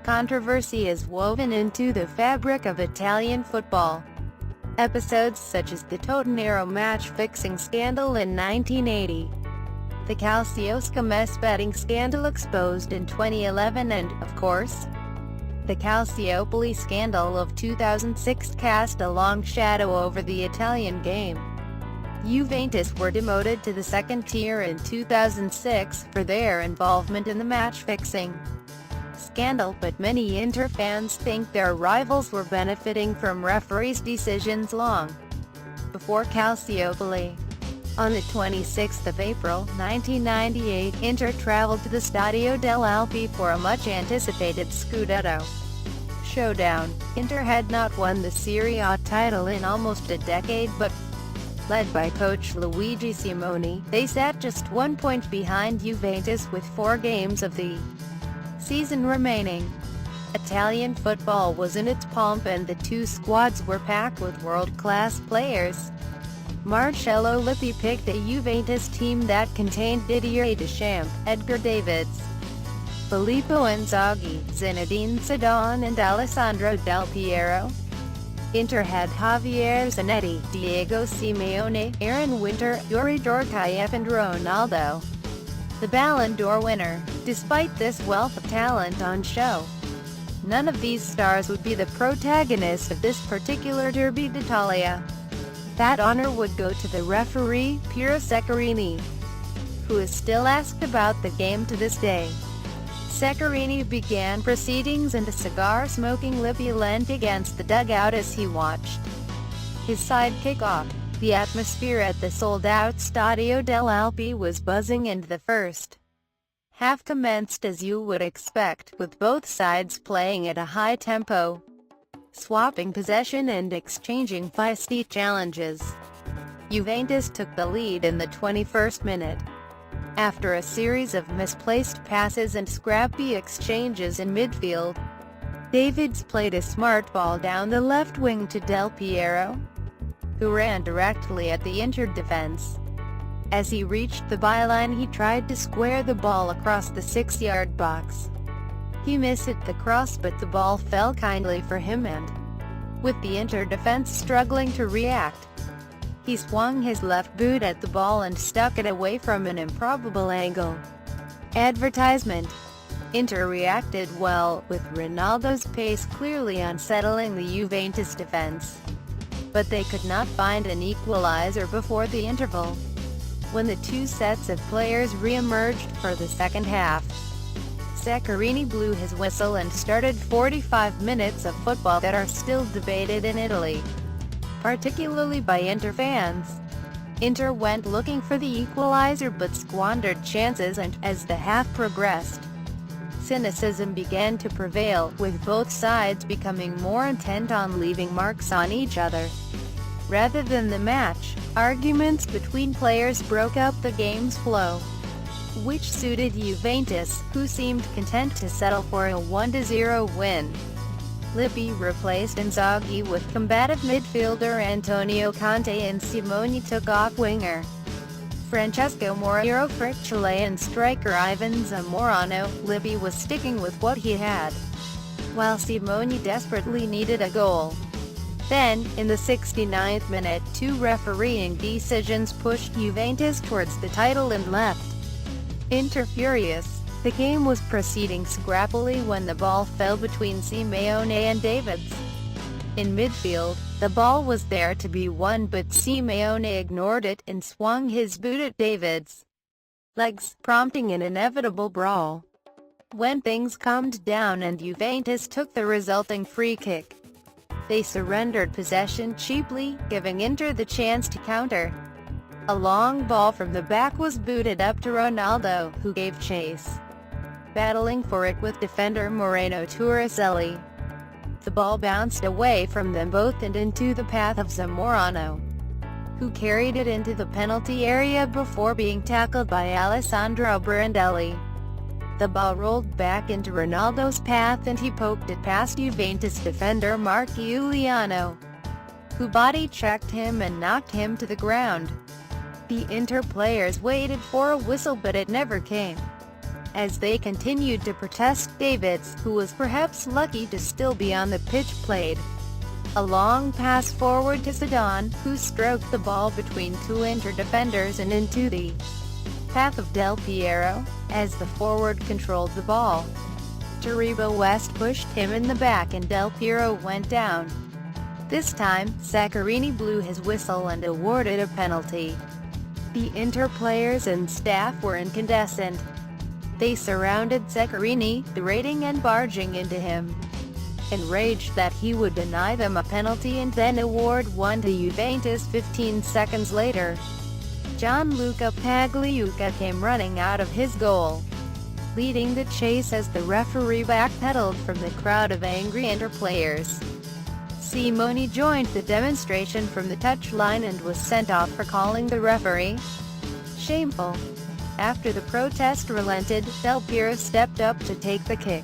Controversy is woven into the fabric of Italian football. Episodes such as the Totonero match-fixing scandal in 1980, the Calcioscommesse betting scandal exposed in 2011 and, of course, the Calciopoli scandal of 2006 cast a long shadow over the Italian game. Juventus were demoted to the second tier in 2006 for their involvement in the match-fixing scandal, but many Inter fans think their rivals were benefiting from referees' decisions long before Calciopoli. On the 26th of April, 1998, Inter traveled to the Stadio dell'Alpi for a much-anticipated Scudetto showdown. Inter had not won the Serie A title in almost a decade, but, led by coach Luigi Simoni, they sat just 1 point behind Juventus with 4 games of the season remaining. Italian football was in its pomp and the two squads were packed with world-class players. Marcello Lippi picked a Juventus team that contained Didier Deschamps, Edgar Davids, Filippo Inzaghi, Zinedine Zidane and Alessandro Del Piero. Inter had Javier Zanetti, Diego Simeone, Aaron Winter, Yuri Dorkaeff and Ronaldo, the Ballon d'Or winner. Despite this wealth of talent on show, none of these stars would be the protagonist of this particular Derby d'Italia. That honor would go to the referee, Piero Seccarini, who is still asked about the game to this day. Seccarini began proceedings and a cigar-smoking Lippi leant against the dugout as he watched his side kick off. The atmosphere at the sold-out Stadio dell'Alpi was buzzing and the first half commenced as you would expect, with both sides playing at a high tempo, swapping possession and exchanging feisty challenges. Juventus took the lead in the 21st minute. After a series of misplaced passes and scrappy exchanges in midfield, Davids played a smart ball down the left wing to Del Piero, who ran directly at the Inter defense. As he reached the byline, he tried to square the ball across the 6-yard box. He missed the cross, but the ball fell kindly for him and, with the Inter defense struggling to react, he swung his left boot at the ball and stuck it away from an improbable angle. Advertisement. Inter reacted well, with Ronaldo's pace clearly unsettling the Juventus defense, but they could not find an equalizer before the interval, when the two sets of players re-emerged for the second half. Seccarini blew his whistle and started 45 minutes of football that are still debated in Italy, particularly by Inter fans. Inter went looking for the equalizer but squandered chances, and, as the half progressed, cynicism began to prevail, with both sides becoming more intent on leaving marks on each other rather than the match. Arguments between players broke up the game's flow, which suited Juventus, who seemed content to settle for a 1-0 win. Lippi replaced Inzaghi with combative midfielder Antonio Conte and Simone took off winger Francesco Moreira for Chilean striker Ivan Zamorano. Lippi was sticking with what he had, while Simone desperately needed a goal. Then, in the 69th minute, 2 refereeing decisions pushed Juventus towards the title and left Inter furious. The game was proceeding scrappily when the ball fell between Simeone and Davids. In midfield, the ball was there to be won, but Simeone ignored it and swung his boot at Davids' legs, prompting an inevitable brawl. When things calmed down and Juventus took the resulting free kick, they surrendered possession cheaply, giving Inter the chance to counter. A long ball from the back was booted up to Ronaldo, who gave chase, battling for it with defender Moreno Turricelli. The ball bounced away from them both and into the path of Zamorano, who carried it into the penalty area before being tackled by Alessandro Brandelli. The ball rolled back into Ronaldo's path and he poked it past Juventus defender Mark Giuliano, who body-checked him and knocked him to the ground. The Inter players waited for a whistle but it never came. As they continued to protest, Davids, who was perhaps lucky to still be on the pitch, played a long pass forward to Zidane, who stroked the ball between two Inter defenders and into the path of Del Piero. As the forward controlled the ball, Taribo West pushed him in the back and Del Piero went down. This time, Zaccarini blew his whistle and awarded a penalty. The Inter players and staff were incandescent. They surrounded Zaccarini, berating and barging into him, enraged that he would deny them a penalty and then award one to Juventus. 15 seconds later, Gianluca Pagliuca came running out of his goal, leading the chase as the referee backpedaled from the crowd of angry Inter players. Simone joined the demonstration from the touchline and was sent off for calling the referee shameful. After the protest relented, Del Piero stepped up to take the kick.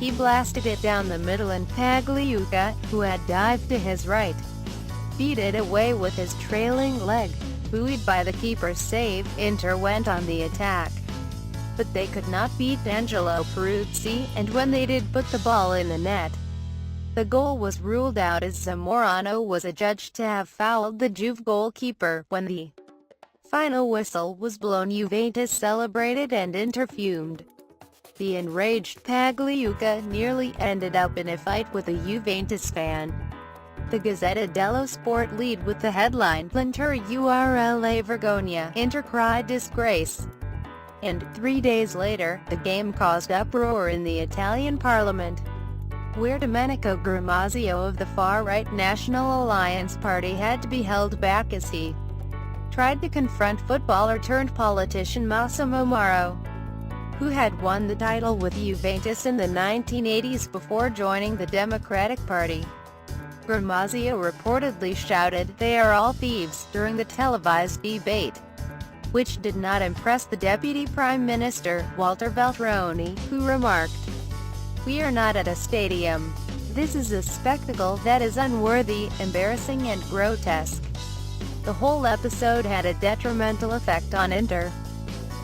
He blasted it down the middle and Pagliuca, who had dived to his right, beat it away with his trailing leg. Buoyed by the keeper's save, Inter went on the attack, but they could not beat Angelo Peruzzi, and when they did put the ball in the net, the goal was ruled out as Zamorano was adjudged to have fouled the Juve goalkeeper. When the final whistle was blown, Juventus celebrated and Inter fumed. The enraged Pagliuca nearly ended up in a fight with a Juventus fan. The Gazzetta dello Sport lead with the headline, "Planter URLA Vergogna, Inter cried disgrace." And 3 days later, the game caused uproar in the Italian parliament, where Domenico Gramazio of the far-right National Alliance Party had to be held back as he tried to confront footballer-turned-politician Massimo Mauro, who had won the title with Juventus in the 1980s before joining the Democratic Party. Gramazio reportedly shouted, "They are all thieves," during the televised debate, which did not impress the Deputy Prime Minister, Walter Veltroni, who remarked, "We are not at a stadium. This is a spectacle that is unworthy, embarrassing and grotesque." The whole episode had a detrimental effect on Inter.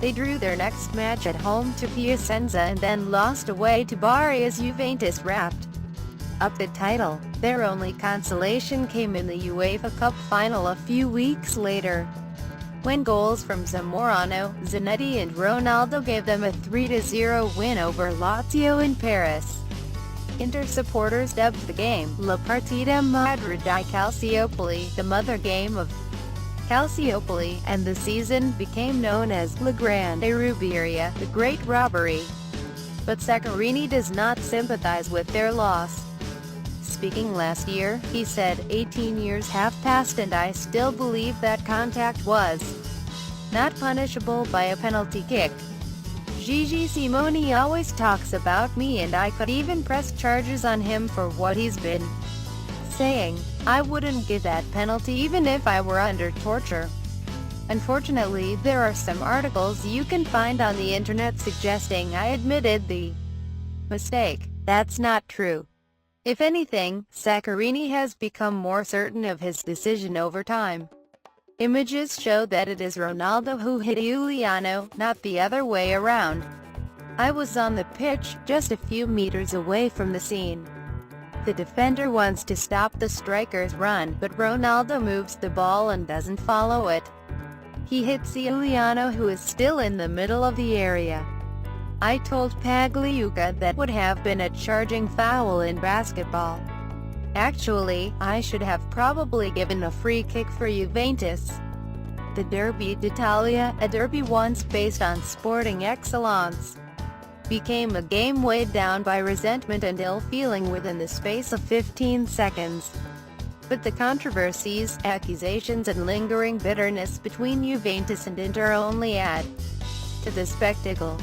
They drew their next match at home to Piacenza and then lost away to Bari as Juventus wrapped up the title. Their only consolation came in the UEFA Cup final a few weeks later, when goals from Zamorano, Zanetti and Ronaldo gave them a 3-0 win over Lazio in Paris. Inter supporters dubbed the game La Partita Madre di Calciopoli, the mother game of Calciopoli, and the season became known as La Grande Ruberia, the Great Robbery. But Zaccarini does not sympathize with their loss. Speaking last year, he said, 18 years have passed and I still believe that contact was not punishable by a penalty kick. Gigi Simone always talks about me and I could even press charges on him for what he's been saying. I wouldn't give that penalty even if I were under torture." Unfortunately, there are some articles you can find on the internet suggesting I admitted the mistake. That's not true. If anything, Zaccarini has become more certain of his decision over time. Images show that it is Ronaldo who hit Giuliano, not the other way around. "I was on the pitch, just a few meters away from the scene. The defender wants to stop the striker's run, but Ronaldo moves the ball and doesn't follow it. He hits Giuliano, who is still in the middle of the area. I told Pagliuca that would have been a charging foul in basketball. Actually, I should have probably given a free kick for Juventus." The Derby d'Italia, a derby once based on sporting excellence, became a game weighed down by resentment and ill feeling within the space of 15 seconds. But the controversies, accusations and lingering bitterness between Juventus and Inter only add to the spectacle.